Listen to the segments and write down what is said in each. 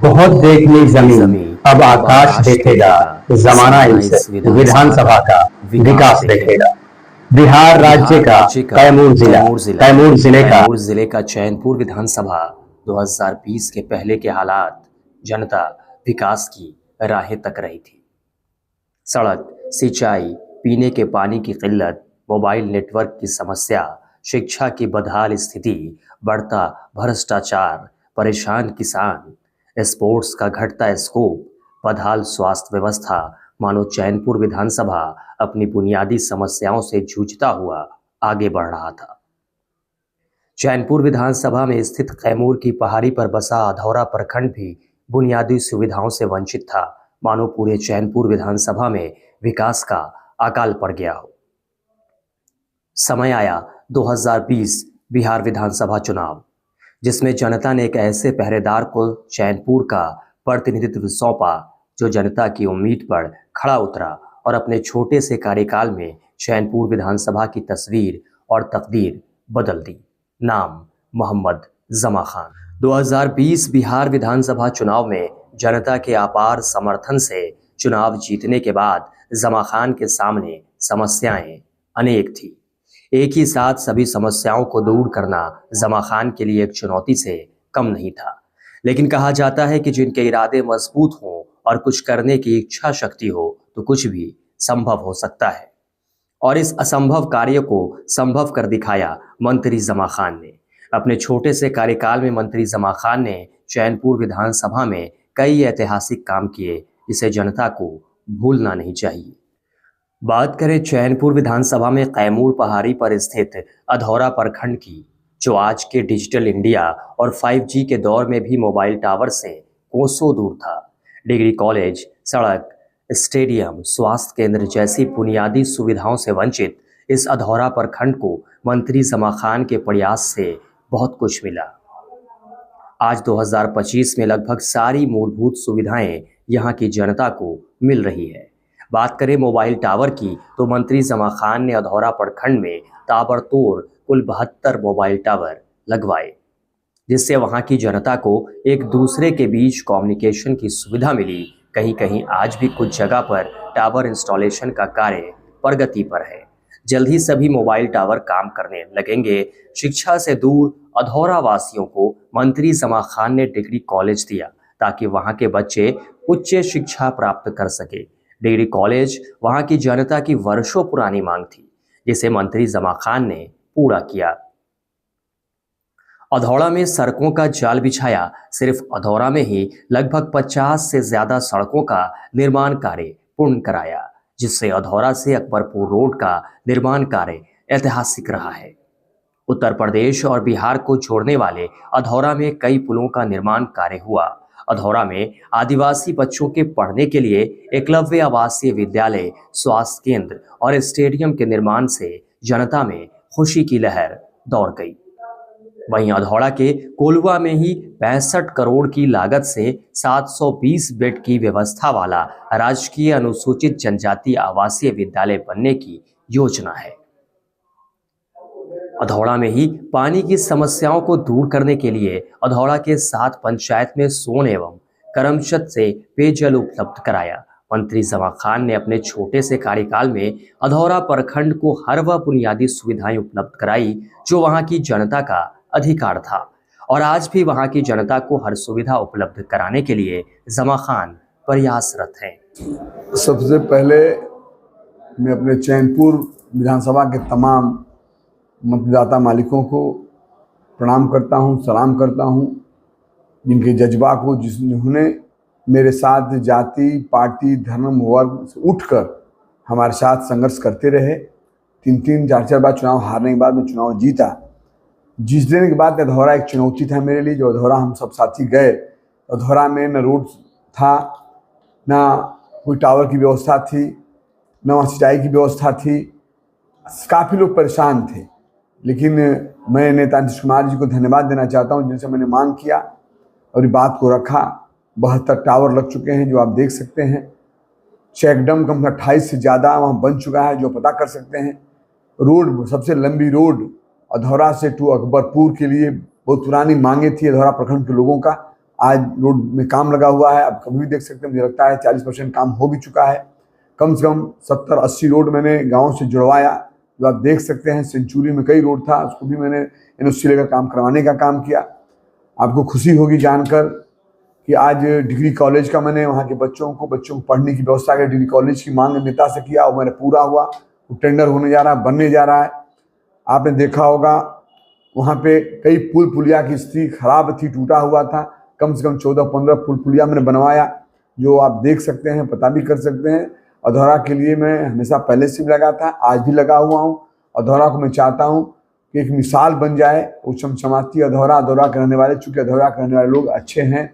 बहुत देख ली जमीन, अब आकाश देखेगा। जमाना इस विधानसभा का विकास देखेगा। बिहार राज्य का कैमूर जिले का चैनपुर विधानसभा 2020 के पहले के हालात, जनता विकास की राहें तक रही थी। सड़क, सिंचाई, पीने के पानी की किल्लत, मोबाइल नेटवर्क की समस्या, शिक्षा की बदहाल स्थिति, बढ़ता भ्रष्टाचार, परेशान किसान, स्पोर्ट्स का घटता स्कोप, बदहाल स्वास्थ्य व्यवस्था, मानो चैनपुर विधानसभा अपनी बुनियादी समस्याओं से जूझता हुआ आगे बढ़ रहा था। चैनपुर विधानसभा में स्थित कैमूर की पहाड़ी पर बसा अधौरा प्रखंड भी बुनियादी सुविधाओं से वंचित था, मानो पूरे चैनपुर विधानसभा में विकास का अकाल पड़ गया हो। समय आया 2020 बिहार विधानसभा चुनाव, जिसमें जनता ने एक ऐसे पहरेदार को चैनपुर का प्रतिनिधित्व सौंपा जो जनता की उम्मीद पर खड़ा उतरा और अपने छोटे से कार्यकाल में चैनपुर विधानसभा की तस्वीर और तकदीर बदल दी। नाम मोहम्मद जमा खान। 2020 बिहार विधानसभा चुनाव में जनता के अपार समर्थन से चुनाव जीतने के बाद जमा खान के सामने समस्याएं अनेक थी। एक ही साथ सभी समस्याओं को दूर करना जमा खान के लिए एक चुनौती से कम नहीं था, लेकिन कहा जाता है कि जिनके इरादे मजबूत हों और कुछ करने की इच्छा शक्ति हो तो कुछ भी संभव हो सकता है। और इस असंभव कार्य को संभव कर दिखाया मंत्री जमा खान ने। अपने छोटे से कार्यकाल में मंत्री जमा खान ने चैनपुर विधानसभा में कई ऐतिहासिक काम किए, जिसे जनता को भूलना नहीं चाहिए। बात करें चैनपुर विधानसभा में कैमूर पहाड़ी पर स्थित अधौरा प्रखंड की, जो आज के डिजिटल इंडिया और 5G के दौर में भी मोबाइल टावर से कोसों दूर था। डिग्री कॉलेज, सड़क, स्टेडियम, स्वास्थ्य केंद्र जैसी बुनियादी सुविधाओं से वंचित इस अधौरा प्रखंड को मंत्री जमा खान के प्रयास से बहुत कुछ मिला। आज 2025 में लगभग सारी मूलभूत सुविधाएं यहां की जनता को मिल रही है। बात करें मोबाइल टावर की, तो मंत्री जमा खान ने अधौरा प्रखंड में ताबड़तोड़ कुल 72 मोबाइल टावर लगवाए, जिससे वहां की जनता को एक दूसरे के बीच कम्युनिकेशन की सुविधा मिली। कहीं कहीं आज भी कुछ जगह पर टावर इंस्टॉलेशन का कार्य प्रगति पर है। जल्द ही सभी मोबाइल टावर काम करने लगेंगे। शिक्षा से दूर अधौरा वासियों को मंत्री जमा खान ने डिग्री कॉलेज दिया ताकि वहां के बच्चे उच्च शिक्षा प्राप्त कर सके। डिग्री कॉलेज वहां की जनता की वर्षों पुरानी मांग थी, जिसे मंत्री जमा खान ने पूरा किया। अधौरा में सड़कों का जाल बिछाया। सिर्फ अधौरा में ही लगभग 50 से ज्यादा सड़कों का निर्माण कार्य पूर्ण कराया, जिससे अधौरा से अकबरपुर रोड का निर्माण कार्य ऐतिहासिक रहा है। उत्तर प्रदेश और बिहार को जोड़ने वाले अधौरा में कई पुलों का निर्माण कार्य हुआ। अधौरा में आदिवासी बच्चों के पढ़ने के लिए एकलव्य आवासीय विद्यालय, स्वास्थ्य केंद्र और स्टेडियम के निर्माण से जनता में खुशी की लहर दौड़ गई। वहीं अधौरा के कोलवा में ही 65 करोड़ की लागत से 720 बेड की व्यवस्था वाला राजकीय अनुसूचित जनजाति आवासीय विद्यालय बनने की योजना है। अधौरा में ही पानी की समस्याओं को दूर करने के लिए अधौरा के 7 पंचायत में सोन एवं करमचद से पेयजल उपलब्ध कराया। मंत्री जमा खान ने अपने छोटे से कार्यकाल में अधौरा प्रखंड को हर वह बुनियादी सुविधाएं उपलब्ध कराई जो वहां की जनता का अधिकार था, और आज भी वहां की जनता को हर सुविधा उपलब्ध कराने के लिए जमा खान प्रयासरत हैं। सबसे पहले मैं अपने चैनपुर विधानसभा के तमाम मतदाता मालिकों को प्रणाम करता हूं, सलाम करता हूं, जिनके जज्बा को, जिन्होंने मेरे साथ जाति, पार्टी, धर्म, वर्ग से उठकर हमारे साथ संघर्ष करते रहे। 3-3, 4-4 बार चुनाव हारने के बाद मैं चुनाव जीता। जिस दिन के बाद अधौरा एक चुनौती था मेरे लिए। जो अधौरा हम सब साथी गए, अधौरा में न रोड था, ना कोई टावर की व्यवस्था थी, न वहाँ सिंचाई की व्यवस्था थी। काफ़ी लोग परेशान थे, लेकिन मैं नेता नीतीश कुमार जी को धन्यवाद देना चाहता हूँ, जिनसे मैंने मांग किया और ये बात को रखा। 72 टावर लग चुके हैं, जो आप देख सकते हैं। चेकडम कम 28 से ज़्यादा वहाँ बन चुका है, जो पता कर सकते हैं। रोड, सबसे लंबी रोड अधौरा से टू अकबरपुर के लिए बहुत पुरानी मांगे थी अधौरा प्रखंड के लोगों का। आज रोड में काम लगा हुआ है। आप कभी भी देख सकते हैं, मुझे लगता है 40% काम हो भी चुका है। कम से कम 70-80 रोड मैंने गाँव से जुड़वाया, जो आप देख सकते हैं। सेंचुरी में कई रोड था, उसको भी मैंने एनओसी लेकर काम करवाने का काम किया। आपको खुशी होगी जानकर कि आज डिग्री कॉलेज का मैंने वहाँ के बच्चों को पढ़ने की व्यवस्था की डिग्री कॉलेज की मांग नेता से किया, और मेरा पूरा हुआ। वो टेंडर होने जा रहा है, बनने जा रहा है। आपने देखा होगा वहाँ पे कई पुल पुलिया की स्थिति खराब थी, टूटा हुआ था। कम से कम 14-15 पुल पुलिया मैंने बनवाया, जो आप देख सकते हैं, पता भी कर सकते हैं। अधौरा के लिए मैं हमेशा पहले से भी लगा था, आज भी लगा हुआ हूँ। अधौरा को मैं चाहता हूँ कि एक मिसाल बन जाए, वो चमचमाती अधौरा के रहने वाले, चूँकि अधौरा के रहने वाले लोग अच्छे हैं,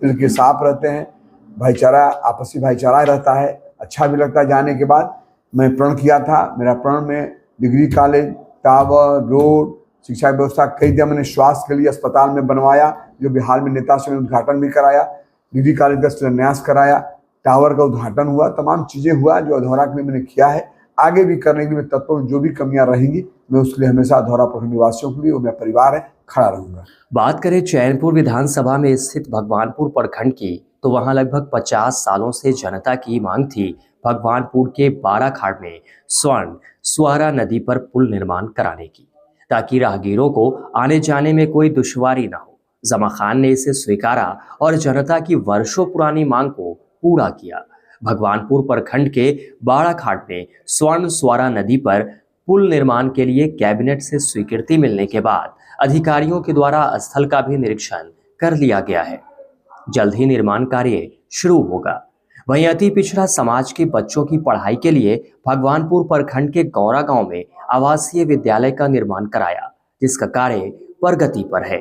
दिल के साफ रहते हैं, भाईचारा, आपसी भाईचारा रहता है, अच्छा भी लगता है। जाने के बाद मैं प्रण किया था, मेरा प्रण में डिग्री कॉलेज, टावर, रोड, शिक्षा व्यवस्था कई दिया। मैंने स्वास्थ्य के लिए अस्पताल में बनवाया, जो बिहार में नेता से उद्घाटन भी कराया। डिग्री कॉलेज का शिलान्यास कराया, टावर का उद्घाटन हुआ, तमाम चीज़ें हुआ जो अधौरा के लिए मैंने किया है। आगे भी करने के लिए तत्व में जो भी कमियां रहेंगी, मैं उसके लिए हमेशा अधौरा प्रखंड निवासियों के लिए, वो मेरा परिवार है, खड़ा रहूंगा। बात करें चैनपुर विधानसभा में स्थित भगवानपुर प्रखंड की, तो वहां लगभग 50 सालों से जनता की मांग थी भगवानपुर के बाड़ाखाड़ में स्वर्ण सुआरा नदी पर पुल निर्माण कराने की, ताकि राहगीरों को आने जाने में कोई दुश्वारी न हो। जमा खान ने इसे स्वीकारा और जनता की वर्षों पुरानी मांग को पूरा किया। भगवानपुर प्रखंड के बाड़ाखाड़ में स्वर्ण सुआरा नदी पर पुल निर्माण के लिए कैबिनेट से स्वीकृति मिलने के बाद अधिकारियों के द्वारा स्थल का भी निरीक्षण कर लिया गया है। जल्द ही निर्माण कार्य शुरू होगा। वहीं अति पिछड़ा समाज के बच्चों की पढ़ाई के लिए भगवानपुर प्रखंड के गौरा गांव में आवासीय विद्यालय का निर्माण कराया, जिसका कार्य प्रगति पर है।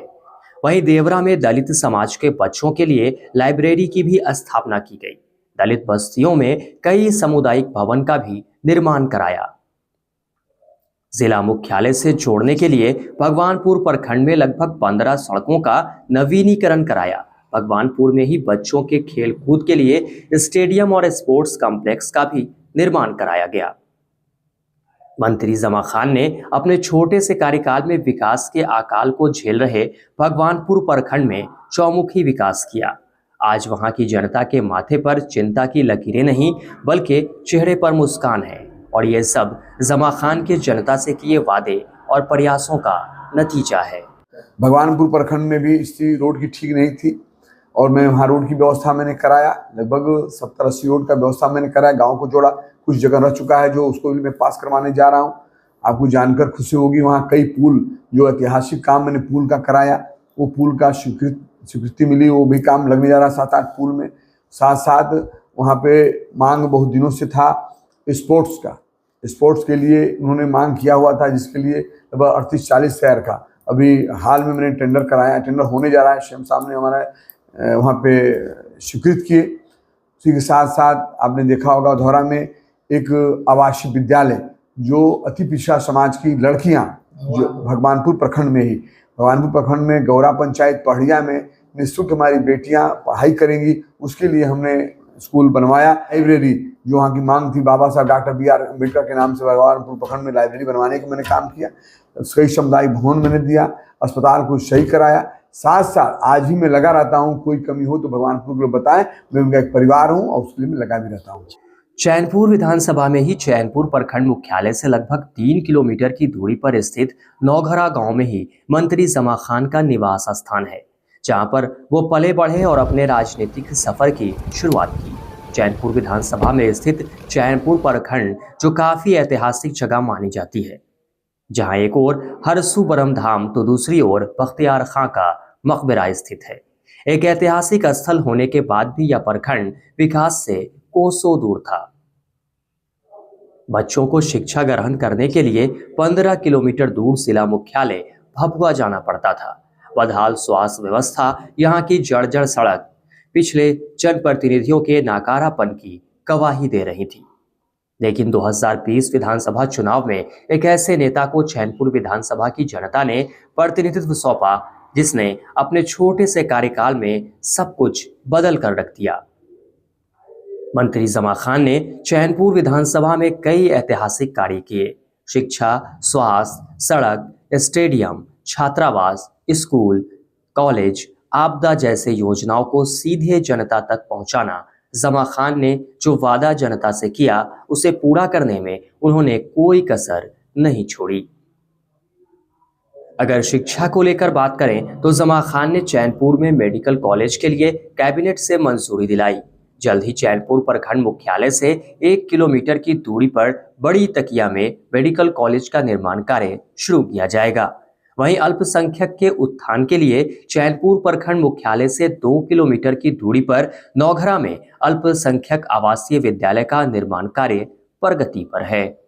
वहीं देवरा में दलित समाज के बच्चों के लिए लाइब्रेरी की भी स्थापना की गई। दलित बस्तियों में कई सामुदायिक भवन का भी निर्माण कराया। जिला मुख्यालय से जोड़ने के लिए भगवानपुर प्रखंड में लगभग 15 सड़कों का नवीनीकरण कराया। भगवानपुर में ही बच्चों के खेल कूद के लिए स्टेडियम और स्पोर्ट्स कॉम्प्लेक्स का भी निर्माण कराया गया। मंत्री जमा खान ने अपने छोटे से कार्यकाल में विकास के अकाल को झेल रहे भगवानपुर प्रखंड में चौमुखी विकास किया। आज वहां की जनता के माथे पर चिंता की लकीरें नहीं, बल्कि चेहरे पर मुस्कान है, और ये सब जमा खान के जनता से किए वादे और प्रयासों का नतीजा है। भगवानपुर प्रखंड में भी स्थिति रोड की ठीक नहीं थी, और मैं वहाँ रोड की व्यवस्था मैंने कराया। लगभग 70-80 रोड का व्यवस्था मैंने कराया, गांव को जोड़ा। कुछ जगह रह चुका है, जो उसको भी मैं पास करवाने जा रहा हूँ। आपको जानकर खुशी होगी, वहाँ कई पुल, जो ऐतिहासिक काम मैंने पुल का कराया, वो पुल का स्वीकृति मिली, वो भी काम लगने जा रहा है 7-8 पुल में। साथ साथ वहाँ पे मांग बहुत दिनों से था स्पोर्ट्स का। स्पोर्ट्स के लिए उन्होंने मांग किया हुआ था, जिसके लिए लगभग 38-40 शहर का अभी हाल में मैंने टेंडर कराया। टेंडर होने जा रहा है, सीएम साहब ने हमारा वहाँ पे स्वीकृत किए। उसी के साथ साथ आपने देखा होगा अधौरा में एक आवासीय विद्यालय, जो अति पिछड़ा समाज की लड़कियाँ, जो भगवानपुर प्रखंड में ही, भगवानपुर प्रखंड में गौरा पंचायत पहड़िया में निःशुल्क हमारी बेटियां पढ़ाई करेंगी, उसके लिए हमने स्कूल बनवाया। लाइब्रेरी, जो वहाँ की मांग थी, बाबा साहब डॉक्टर BR अम्बेडकर के नाम से भगवानपुर प्रखंड में लाइब्रेरी बनवाने का मैंने काम किया। कई सामुदायिक भवन मैंने दिया, अस्पताल को सही कराया। साथ साथ आज भी मैं लगा रहता हूँ, कोई कमी हो तो भगवानपुर को बताएं, मैं उनका एक परिवार हूँ और उसके लिए मैं लगा भी रहता हूँ। चैनपुर विधानसभा में ही चैनपुर प्रखंड मुख्यालय से लगभग 3 किलोमीटर की दूरी पर स्थित नौघरा गांव में ही मंत्री जमा खान का निवास स्थान है, जहां पर वो पले बढ़े और अपने राजनीतिक सफर की शुरुआत की। चैनपुर विधानसभा में स्थित चैनपुर प्रखंड, जो काफी ऐतिहासिक जगह मानी जाती है, जहां एक ओर हरसू बरम धाम तो दूसरी ओर बख्तियार खां का मकबरा स्थित है। एक ऐतिहासिक स्थल होने के बाद भी यह प्रखंड विकास से कोसों दूर था। बच्चों को शिक्षा ग्रहण करने के लिए 15 किलोमीटर दूर जिला मुख्यालय भभुआ जाना पड़ता था। बदहाल स्वास्थ्य व्यवस्था, यहाँ की जर्जर सड़क पिछले जनप्रतिनिधियों के नाकारापन की गवाही दे रही थी। लेकिन 2020 विधानसभा चुनाव में एक ऐसे नेता को चैनपुर विधानसभा की जनता ने प्रतिनिधित्व सौंपा, जिसने अपने छोटे से कार्यकाल में सब कुछ बदल कर रख दिया। मंत्री जमा खान ने चैनपुर विधानसभा में कई ऐतिहासिक कार्य किए। शिक्षा, स्वास्थ्य, सड़क, स्टेडियम, छात्रावास, स्कूल, कॉलेज, आपदा जैसे योजनाओं को सीधे जनता तक पहुंचाना, जमा खान ने जो वादा जनता से किया उसे पूरा करने में उन्होंने कोई कसर नहीं छोड़ी। अगर शिक्षा को लेकर बात करें तो जमा खान ने चैनपुर में मेडिकल कॉलेज के लिए कैबिनेट से मंजूरी दिलाई। जल्द ही चैनपुर प्रखंड मुख्यालय से 1 किलोमीटर की दूरी पर बड़ी तकिया में मेडिकल कॉलेज का निर्माण कार्य शुरू किया जाएगा। वहीं अल्पसंख्यक के उत्थान के लिए चैनपुर प्रखंड मुख्यालय से 2 किलोमीटर की दूरी पर नौघरा में अल्पसंख्यक आवासीय विद्यालय का निर्माण कार्य प्रगति पर है।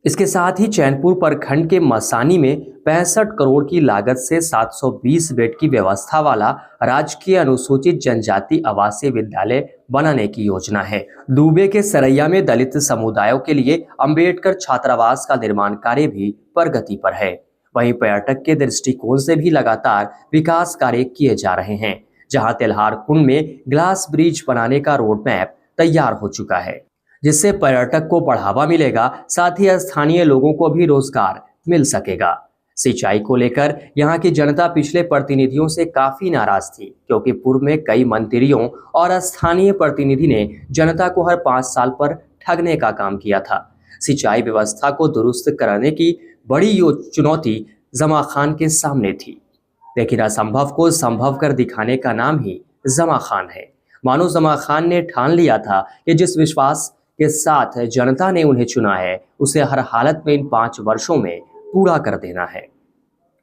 इसके साथ ही चैनपुर प्रखंड के मसानी में 65 करोड़ की लागत से 720 बेड की व्यवस्था वाला राजकीय अनुसूचित जनजाति आवासीय विद्यालय बनाने की योजना है। डूबे के सरैया में दलित समुदायों के लिए अंबेडकर छात्रावास का निर्माण कार्य भी प्रगति पर है। वहीं पर्यटक के दृष्टिकोण से भी लगातार विकास कार्य किए जा रहे हैं, जहां तेल्हार कुंड में ग्लास ब्रिज बनाने का रोड मैप तैयार हो चुका है, जिससे पर्यटक को बढ़ावा मिलेगा, साथ ही स्थानीय लोगों को भी रोजगार मिल सकेगा। सिंचाई को लेकर यहाँ की जनता पिछले प्रतिनिधियों से काफी नाराज थी, क्योंकि पूर्व में कई मंत्रियों और स्थानीय प्रतिनिधि ने जनता को हर 5 साल पर ठगने का काम किया था। सिंचाई व्यवस्था को दुरुस्त कराने की बड़ी चुनौती जमा खान के सामने थी, लेकिन असंभव को संभव कर दिखाने का नाम ही जमा खान है। मानो जमा खान ने ठान लिया था कि जिस विश्वास के साथ जनता ने उन्हें चुना है उसे हर हालत में इन 5 वर्षों में पूरा कर देना है।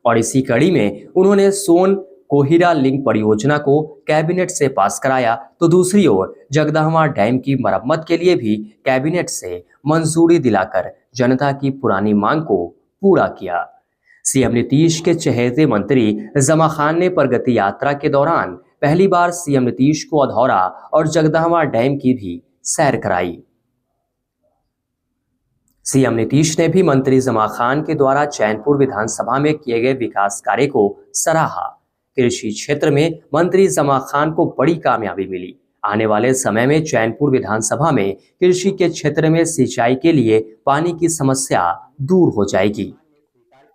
और इसी कड़ी में उन्होंने सोन कोहिरा लिंक परियोजना को कैबिनेट से पास कराया, तो दूसरी ओर जगदहवा डैम की मरम्मत के लिए भी कैबिनेट से मंजूरी दिलाकर जनता की पुरानी मांग को पूरा किया। सीएम नीतीश के चहेते मंत्री जमा खान ने प्रगति यात्रा के दौरान पहली बार सीएम नीतीश को अधौरा और जगदहवा डैम की भी सैर कराई। सीएम नीतीश ने भी मंत्री जमा खान के द्वारा चैनपुर विधानसभा में किए गए विकास कार्य को सराहा। कृषि क्षेत्र में मंत्री जमा खान को बड़ी कामयाबी मिली। आने वाले समय में चैनपुर विधानसभा में कृषि के क्षेत्र में सिंचाई के लिए पानी की समस्या दूर हो जाएगी।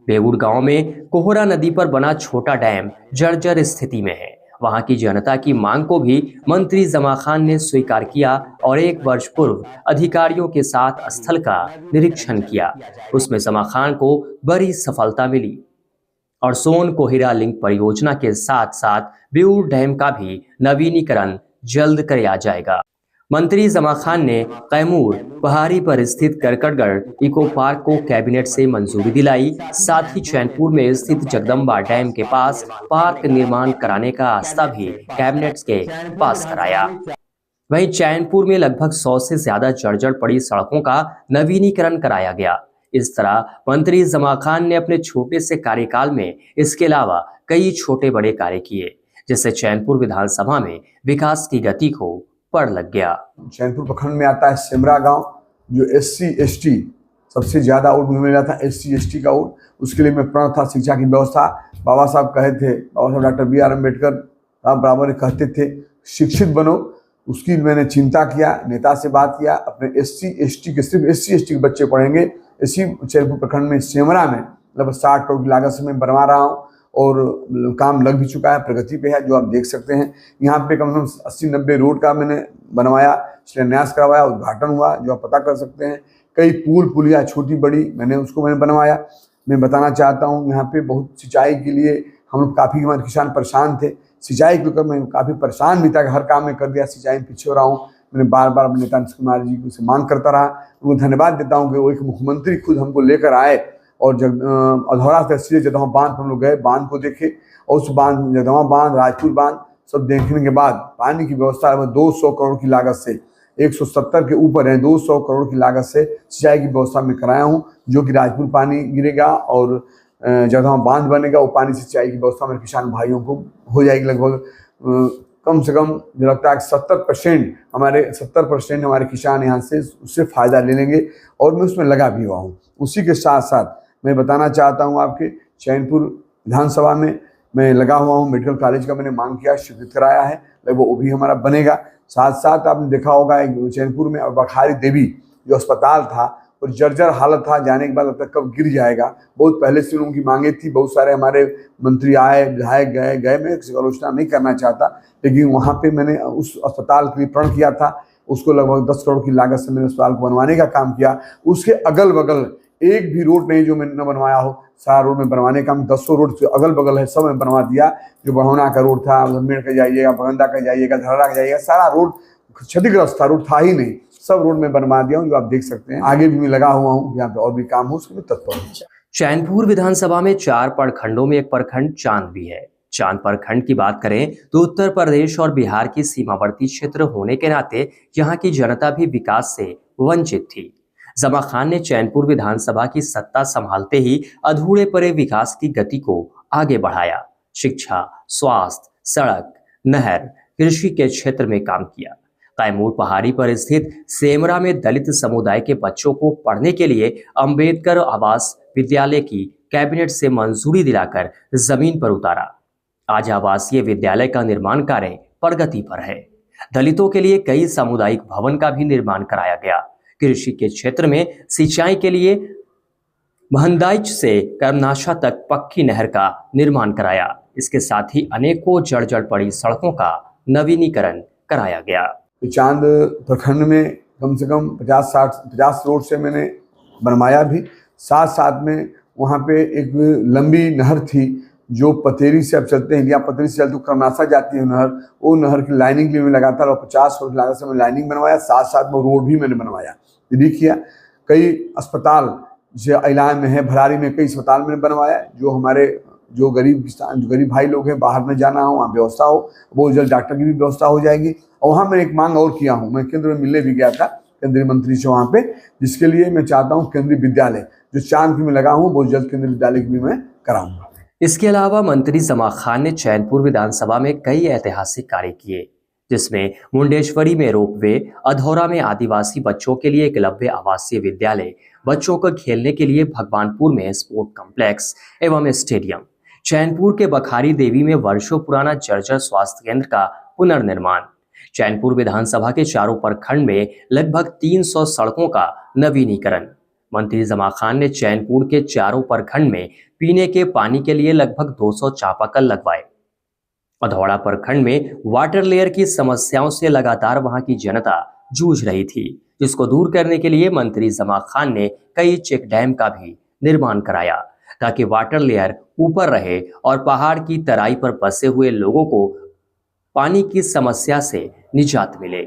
बेगुड़ गांव में कोहरा नदी पर बना छोटा डैम जर्जर स्थिति में है। वहां की जनता की मांग को भी मंत्री जमा खान ने स्वीकार किया और 1 वर्ष पूर्व अधिकारियों के साथ स्थल का निरीक्षण किया। उसमें जमा खान को बड़ी सफलता मिली और सोन कोहिरा लिंक परियोजना के साथ साथ बेगुड़ डैम का भी नवीनीकरण जल्द किया जाएगा। मंत्री जमा खान ने कैमूर पहाड़ी पर स्थित करकटगढ़ इको पार्क को कैबिनेट से मंजूरी दिलाई। साथ ही चैनपुर में स्थित जगदम्बा डैम के पास पार्क निर्माण कराने का आस्था भी कैबिनेट के पास कराया। वहीं चैनपुर में लगभग 100 से ज्यादा जर्जर पड़ी सड़कों का नवीनीकरण कराया गया। इस तरह मंत्री जमा खान ने अपने छोटे से कार्यकाल में इसके अलावा कई छोटे बड़े कार्य किए, जिससे चैनपुर विधानसभा में विकास की गति को पड़ लग गया। चैनपुर प्रखंड में आता है सेमरा गांव, जो SC/ST सबसे ज्यादा वोट मिला था, SC/ST का वोट। उसके लिए मैं प्रण था शिक्षा की व्यवस्था। बाबा साहब कहे थे, बाबा साहब डॉक्टर B.R. अम्बेडकर साहब बराबर कहते थे शिक्षित बनो। उसकी मैंने चिंता किया, नेता से बात किया, अपने SC/ST के सिर्फ SC/ST के बच्चे पढ़ेंगे। इसी चैनपुर प्रखंड में सेमरा में लगभग 60 करोड़ की लागत से मैं बनवा रहा हूँ और काम लग भी चुका है, प्रगति पे है, जो आप देख सकते हैं। यहाँ पे कम से कम 80-90 रोड का मैंने बनवाया, शिलान्यास करवाया, उद्घाटन हुआ, जो आप पता कर सकते हैं। कई पुलिया छोटी बड़ी मैंने बनवाया। मैं बताना चाहता हूँ, यहाँ पे बहुत सिंचाई के लिए हम लोग काफ़ी हमारे किसान परेशान थे। सिंचाई के ऊपर मैं काफ़ी परेशान भी था कि हर काम में कर दिया, सिंचाई में पीछे हो रहा हूँ। मैंने बार बार अपने नेता नीतीश कुमार जी से मांग करता रहा। उनको धन्यवाद देता हूँ कि वो एक मुख्यमंत्री खुद हमको लेकर आए और अधौरा तहसील जगदहवा बांध हम लोग गए, बांध को देखे और उस बांध जगदहवा बांध, राजपुर बांध सब देखने के बाद पानी की व्यवस्था 200 करोड़ की लागत से 170 के ऊपर है, 200 करोड़ की लागत से सिंचाई की व्यवस्था में कराया हूँ, जो कि राजपुर पानी गिरेगा और जगदहवा बांध बनेगा। वो पानी से सिंचाई की व्यवस्था मेरे किसान भाइयों को हो जाएगी। लगभग कम से कम मुझे लगता है कि 70% हमारे किसान यहाँ से उससे फ़ायदा ले लेंगे और मैं उसमें लगा भी हुआ हूँ। उसी के साथ साथ मैं बताना चाहता हूँ आपके चैनपुर विधानसभा में मैं लगा हुआ हूँ। मेडिकल कॉलेज का मैंने मांग किया, स्वीकृत कराया है, लगभग वो भी हमारा बनेगा। साथ साथ आपने देखा होगा एक चैनपुर में बखारी देवी जो अस्पताल था और जर्जर हालत था, जाने के बाद लगता कब गिर जाएगा। बहुत पहले से उनकी मांगे थी, बहुत सारे हमारे मंत्री आए, विधायक गए। मैं आलोचना नहीं करना चाहता, लेकिन वहाँ पे मैंने उस अस्पताल के लिए प्रण किया था। उसको लगभग 10 करोड़ की लागत से मैंने अस्पताल को बनवाने का काम किया। उसके अगल बगल एक भी रोड नहीं जो मैंने न बनवाया हो। सारा रोड में बनवाने का 100 रोड अगल बगल है, सब में बनवा दिया। जो बढ़ौना का रोड था, मेड़ का जाइएगा, भगंदा का जाइएगा, धरहरा का जाइएगा, सारा रोड क्षतिग्रस्त था, रोड था ही नहीं, सब रोड में बनवा दिया हूँ, जो आप देख सकते हैं। आगे भी मैं लगा हुआ हूँ, यहाँ पे और भी काम हो उसके लिए तत्पर हूँ। चैनपुर विधानसभा में 4 प्रखंडों में एक प्रखंड चांद भी है। चांद प्रखंड की बात करें तो उत्तर प्रदेश और बिहार की सीमावर्ती क्षेत्र होने के नाते यहाँ की जनता भी विकास से वंचित थी। जमा खान ने चैनपुर विधानसभा की सत्ता संभालते ही अधूरे पड़े विकास की गति को आगे बढ़ाया। शिक्षा, स्वास्थ्य, सड़क, नहर, कृषि के क्षेत्र में काम किया। कैमूर पहाड़ी पर स्थित सेमरा में दलित समुदाय के बच्चों को पढ़ने के लिए अंबेडकर आवास विद्यालय की कैबिनेट से मंजूरी दिलाकर जमीन पर उतारा। आज आवासीय विद्यालय का निर्माण कार्य प्रगति पर है। दलितों के लिए कई सामुदायिक भवन का भी निर्माण कराया गया। कृषि के क्षेत्र में सिंचाई के लिए महंदाइच से करनाशा तक पक्की नहर का निर्माण कराया। इसके साथ ही अनेकों जर्जर पड़ी सड़कों का नवीनीकरण कराया गया। चांद प्रखंड में कम से कम 50 रोड से मैंने बनवाया भी। साथ में वहाँ पे एक लंबी नहर थी जो पतेरी से अब चलते हैं, या पतेरी से चलते हुए करनासा जाती है नहर। वो नहर की लाइनिंग के लिए मैं लगातार 50 करोड़ की लागत से मैं लाइनिंग बनवाया। साथ में रोड भी मैंने बनवाया, ये भी किया। कई अस्पताल जैसे इलाज में है, भरारी में कई अस्पताल मैंने बनवाया। जो हमारे जो गरीब भाई लोग हैं, बाहर में जाना हो, वहाँ व्यवस्था हो, वो जल्द डॉक्टर की भी व्यवस्था हो जाएगी। और वहाँ मैंने एक मांग और किया हूँ, मैं केंद्र में मिलने भी गया था केंद्रीय मंत्री से वहाँ पे, जिसके लिए मैं चाहता हूँ केंद्रीय विद्यालय जो चांद की में लगा हूँ, बहुत जल्द केंद्रीय विद्यालय की भी मैं कराऊंगा। इसके अलावा मंत्री जमा खान ने चैनपुर विधानसभा में कई ऐतिहासिक कार्य किए, जिसमें मुंडेश्वरी में रोपवे, अधौरा में आदिवासी बच्चों के लिए एकलव्य आवासीय विद्यालय, बच्चों को खेलने के लिए भगवानपुर में स्पोर्ट कॉम्प्लेक्स एवं स्टेडियम, चैनपुर के बखारी देवी में वर्षों पुराना जर्जर स्वास्थ्य केंद्र का पुनर्निर्माण, चैनपुर विधानसभा के चारों प्रखंड में लगभग 300 सड़कों का नवीनीकरण। मंत्री जमा खान ने चैनपुर के चारों प्रखंड में पीने के पानी के लिए लगभग 200 चापाकल लगवाए। अधौड़ा प्रखंड में वाटर लेयर की समस्याओं से लगातार वहां की जनता जूझ रही थी, जिसको दूर करने के लिए मंत्री जमा खान ने कई चेक डैम का भी निर्माण कराया, ताकि वाटर लेयर ऊपर रहे और पहाड़ की तराई पर बसे हुए लोगों को पानी की समस्या से निजात मिले।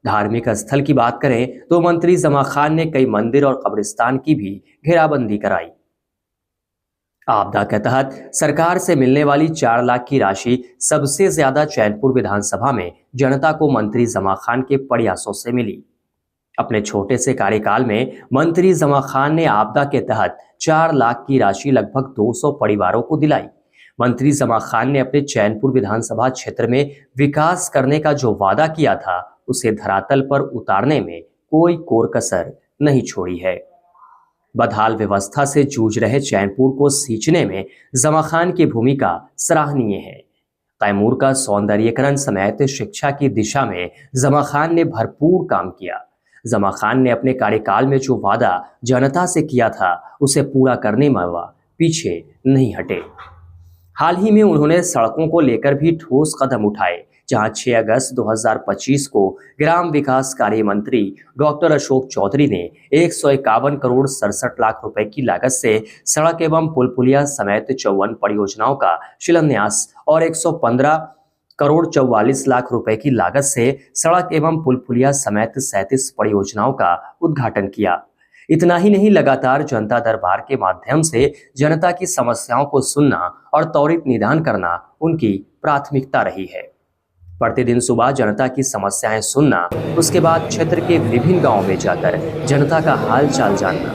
धार्मिक स्थल की बात करें तो मंत्री जमा खान ने कई मंदिर और कब्रिस्तान की भी घेराबंदी कराई। आपदा के तहत सरकार से मिलने वाली 4 लाख की राशि सबसे ज्यादा चैनपुर विधानसभा में जनता को मंत्री जमा खान के प्रयासों से मिली। अपने छोटे से कार्यकाल में मंत्री जमा खान ने आपदा के तहत 4 लाख की राशि लगभग 200 परिवारों को दिलाई। मंत्री जमा खान ने अपने चैनपुर विधानसभा क्षेत्र में विकास करने का जो वादा किया था, उसे धरातल पर उतारने में कोई कोर कसर नहीं छोड़ी है। बदहाल व्यवस्था से जूझ रहे चैनपुर को सींचने में जमा खान की भूमिका सराहनीय है। कैमूर का सौंदर्यीकरण समेत शिक्षा की दिशा में जमा खान ने भरपूर काम किया। जमा खान ने अपने कार्यकाल में जो वादा जनता से किया था, उसे पूरा करने में वह पीछे नहीं हटे। हाल ही में उन्होंने सड़कों को लेकर भी ठोस कदम उठाए, जहां 6 अगस्त 2025 को ग्राम विकास कार्य मंत्री डॉक्टर अशोक चौधरी ने 151 करोड़ 67 लाख रुपए की लागत से सड़क एवं पुल पुलिया समेत 54 परियोजनाओं का शिलान्यास और 115 करोड़ 44 लाख रुपए की लागत से सड़क एवं पुल पुलिया समेत 37 परियोजनाओं का उद्घाटन किया। इतना ही नहीं, लगातार जनता दरबार के माध्यम से जनता की समस्याओं को सुनना और त्वरित निदान करना उनकी प्राथमिकता रही है। प्रतिदिन सुबह जनता की समस्याएं सुनना, उसके बाद क्षेत्र के विभिन्न गांवों में जाकर जनता का हाल चाल जानना,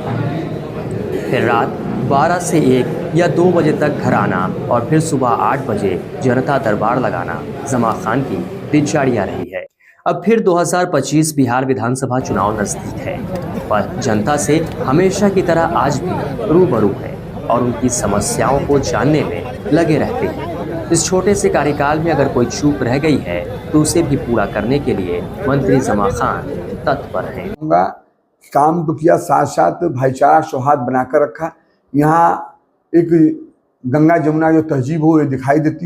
फिर रात 12 से 1 या 2 बजे तक घर आना और फिर सुबह 8 बजे जनता दरबार लगाना जमा खान की दिनचर्या रही है। अब फिर 2025 बिहार विधानसभा चुनाव नजदीक है, पर जनता से हमेशा की तरह आज भी रूबरू है और उनकी समस्याओं को जानने में लगे रहते हैं। इस छोटे से कार्यकाल में अगर कोई चूक रह गई है तो उसे भी पूरा करने के लिए मंत्री जमा खान तत्पर हैं। काम तो किया, साथ साथ भाईचारा सौहार्द बनाकर रखा। यहाँ एक गंगा जमुना जो तहजीब हो ये दिखाई देती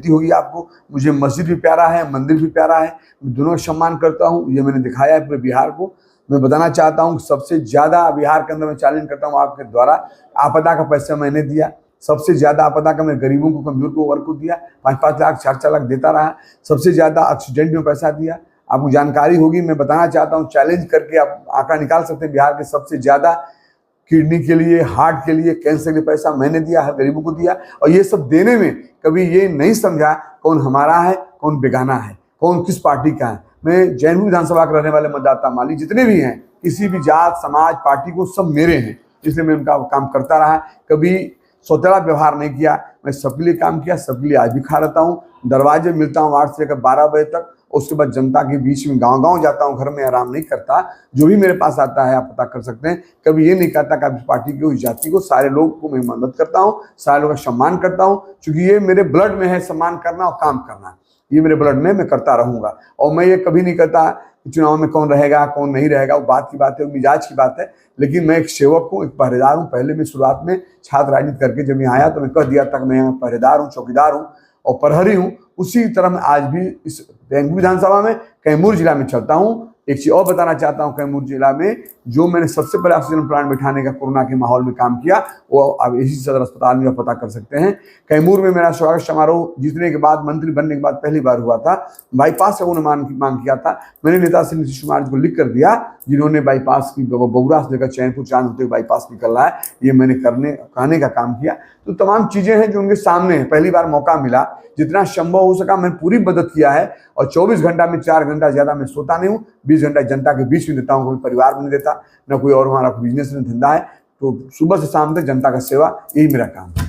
होगी आपको। मुझे मस्जिद भी प्यारा है, मंदिर भी प्यारा है, मैं दोनों का सम्मान करता हूँ। ये मैंने दिखाया है पूरे बिहार को। मैं बताना चाहता हूँ सबसे ज़्यादा बिहार के अंदर मैं चैलेंज करता हूँ आपके द्वारा, आपदा का पैसा मैंने दिया। सबसे ज़्यादा आपदा का मैं गरीबों को, कमजोर को, वर्ग को दिया। 5-5 लाख 4-4 लाख देता रहा। सबसे ज़्यादा एक्सीडेंट में पैसा दिया। आपको जानकारी होगी, मैं बताना चाहता हूँ, चैलेंज करके आप आंकड़ा निकाल सकते हैं। बिहार के सबसे ज़्यादा किडनी के लिए, हार्ट के लिए, कैंसर के लिए पैसा मैंने दिया, हर गरीबों को दिया। और ये सब देने में कभी ये नहीं समझा कौन हमारा है, कौन बेगाना है, कौन किस पार्टी का है। मैं जैनपुर विधानसभा के रहने वाले मतदाता माली जितने भी हैं, किसी भी जात, समाज, पार्टी को, सब मेरे हैं, इसलिए मैं उनका काम करता रहा। कभी सौतेला व्यवहार नहीं किया। मैं सबके लिए काम किया, सबके लिए आज भी खड़ा रहता हूँ। दरवाजे मिलता हूँ 8 से लेकर 12 बजे तक। उसके बाद जनता के बीच में गांव-गांव जाता हूँ, घर में आराम नहीं करता। जो भी मेरे पास आता है आप पता कर सकते हैं। कभी ये नहीं कहता कि आप इस पार्टी को, इस जाति को, सारे लोग को मैं मदद करता हूँ, सारे लोगों का सम्मान करता हूँ, क्योंकि ये मेरे ब्लड में है सम्मान करना और काम करना। ये मेरे ब्लड में, मैं करता रहूँगा। और मैं ये कभी नहीं कहता कि चुनाव में कौन रहेगा कौन नहीं रहेगा, वो बात की बात है, वो मिजाज की बात है। लेकिन मैं एक सेवक हूँ, एक पहरेदार हूँ। पहले मैं शुरुआत में छात्र राजनीति करके जब यहाँ आया तो मैं कह दिया था कि मैं यहाँ पहरेदार हूँ, चौकीदार हूँ और प्रहरी हूँ। उसी तरह मैं आज भी इस जैनपुर विधानसभा में कैमूर जिला में चलता हूँ। एक चीज़ और बताना चाहता हूँ, कैमूर जिला में जो मैंने सबसे पहले ऑक्सीजन प्लांट बैठाने का कोरोना के माहौल में काम किया, वो अब इसी सदर अस्पताल में पता कर सकते हैं। कैमूर में मेरा स्वागत समारोह जीतने के बाद, मंत्री बनने के बाद पहली बार हुआ था। बाईपास का उन्होंने मांग किया था। मैंने नेता श्री नीतीश कुमार जी को लिख कर दिया, जिन्होंने बाईपास की बगुड़ा से लेकर चैनपुर चांद होते हुए बाईपास निकल रहा है, ये मैंने कहने का काम किया। तो तमाम चीज़ें हैं जो उनके सामने है। पहली बार मौका मिला, जितना संभव हो सका मैंने पूरी मदद किया है। और 24 घंटा में 4 घंटा ज़्यादा मैं सोता नहीं हूँ। 20 घंटा जनता के बीच में देता हूँ, कोई परिवार में नहीं देता, ना कोई और हमारा बिजनेस में धंधा है। तो सुबह से शाम तक जनता का सेवा, यही मेरा काम है।